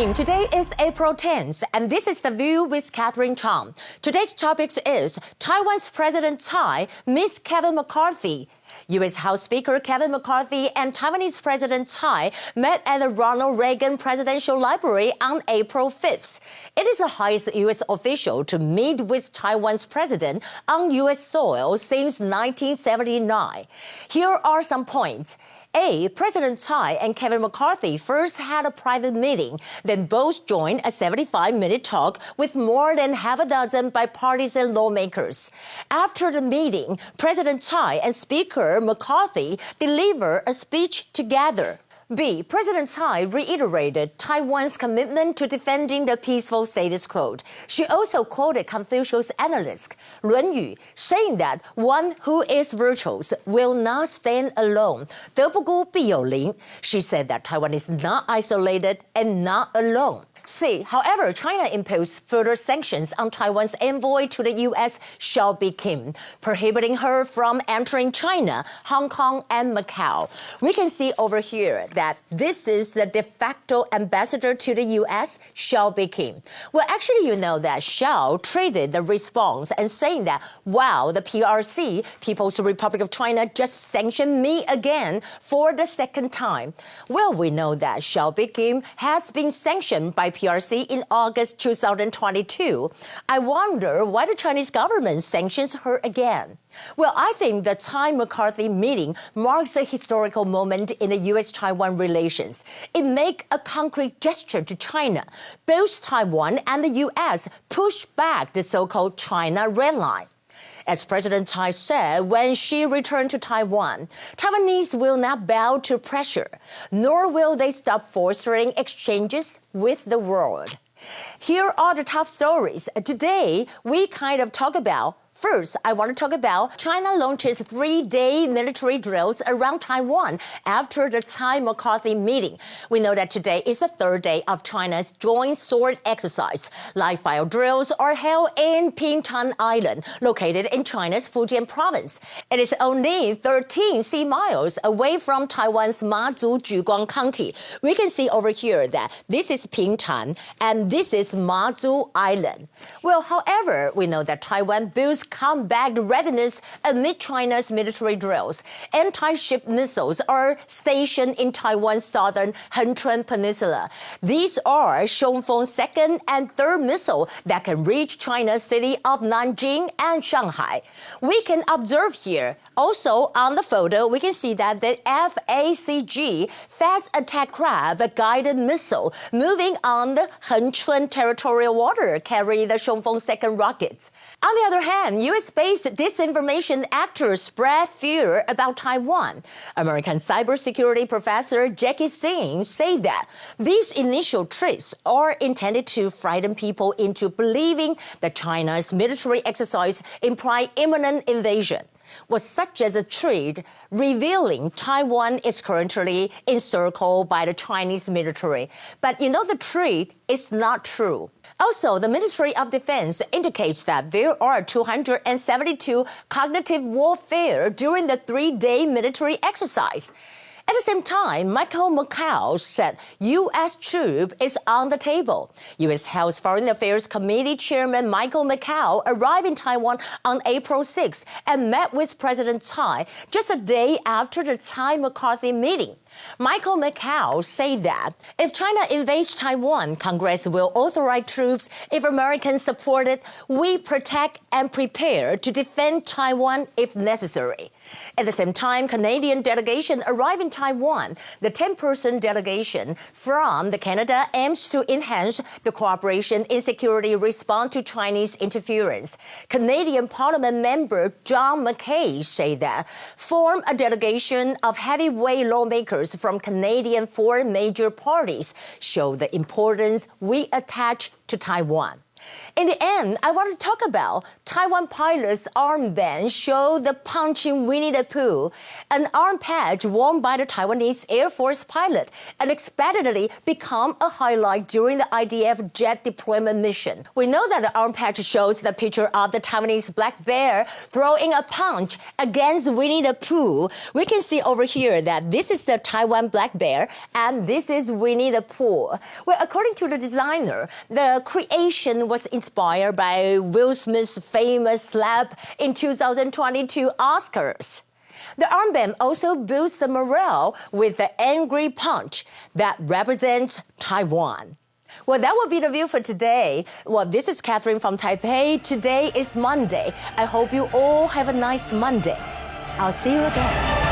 morning. Today is April 10th, and this is The View with Catherine Chang. Today's topic is Taiwan's President Tsai meets Kevin McCarthy. U.S. House Speaker Kevin McCarthy and Taiwanese President Tsai met at the Ronald Reagan Presidential Library on April 5th. It is the highest U.S. official to meet with Taiwan's president on U.S. soil since 1979. Here are some points. A. President Tsai and Kevin McCarthy first had a private meeting, then both joined a 75-minute talk with more than half a dozen bipartisan lawmakers. After the meeting, President Tsai and Speaker McCarthy delivered a speech together. B. President Tsai reiterated Taiwan's commitment to defending the peaceful status quo. She also quoted Confucius analyst Luan Yu, saying that one who is virtuous will not stand alone. 德不孤必有邻. She said that Taiwan is not isolated and not alone. C. However, China imposed further sanctions on Taiwan's envoy to the U.S., Xiaobi Kim, prohibiting her from entering China, Hong Kong, and Macau. We can see over here that this is the de facto ambassador to the U.S., Xiaobi Kim. Well, actually, you know that Xiao treated the response and saying that, wow, the PRC, People's Republic of China, just sanctioned me again for the second time. Well, we know that Xiaobi Kim has been sanctioned by PRC in August 2022. I wonder why the Chinese government sanctions her again. Well, I think the Tsai-McCarthy meeting marks a historical moment in the U.S.-Taiwan relations. It makes a concrete gesture to China. Both Taiwan and the U.S. push back the so-called China Red Line. As President Tsai said when she returned to Taiwan, Taiwanese will not bow to pressure, nor will they stop fostering exchanges with the world. Here are the top stories. Today, we kind of talk about First, I want to talk about China launches 3-day military drills around Taiwan after the Tsai-McCarthy meeting. We know that today is the third day of China's joint sword exercise. Live-fire drills are held in Pingtan Island, located in China's Fujian province. It is only 13 sea miles away from Taiwan's Mazhu Juguang County. We can see over here that this is Pingtan and this is Mazhu Island. Well, however, we know that Taiwan builds combat readiness amid China's military drills. Anti-ship missiles are stationed in Taiwan's southern Henchuan Peninsula. These are Xiongfeng's second and third missile that can reach China's city of Nanjing and Shanghai. We can observe here. Also, on the photo, we can see that the FACG, Fast Attack Craft, a guided missile, moving on the Henchuan territorial water, carry the Xiongfeng second rockets. On the other hand, U.S.-based disinformation actors spread fear about Taiwan. American cybersecurity professor Jackie Singh said that these initial threats are intended to frighten people into believing that China's military exercise imply imminent invasion. Was such as a threat revealing Taiwan is currently encircled by the Chinese military. But you know the threat is not true. Also, the Ministry of Defense indicates that there are 272 cognitive warfare during the 3-day military exercise. At the same time, McCaul said U.S. troop is on the table. U.S. House Foreign Affairs Committee Chairman McCaul arrived in Taiwan on April 6 and met with President Tsai just a day after the Tsai-McCarthy meeting. McCaul said that if China invades Taiwan, Congress will authorize troops. If Americans support it, we protect and prepare to defend Taiwan if necessary. At the same time, Canadian delegation arrived in Taiwan. The 10-person delegation from Canada aims to enhance the cooperation in security response to Chinese interference. Canadian Parliament member John McCaul said that form a delegation of heavyweight lawmakers from Canadian four major parties show the importance we attach to Taiwan. In the end, I want to talk about Taiwan pilot's armband show the punching Winnie the Pooh, an arm patch worn by the Taiwanese Air Force pilot, unexpectedly become a highlight during the IDF jet deployment mission. We know that the arm patch shows the picture of the Taiwanese black bear throwing a punch against Winnie the Pooh. We can see over here that this is the Taiwan black bear and this is Winnie the Pooh. Well, according to the designer, the creation was inspired by Will Smith's famous slap in 2022 Oscars. The armband also boosts the morale with the angry punch that represents Taiwan. Well, that will be the view for today. Well, this is Catherine from Taipei. Today is Monday. I hope you all have a nice Monday. I'll see you again.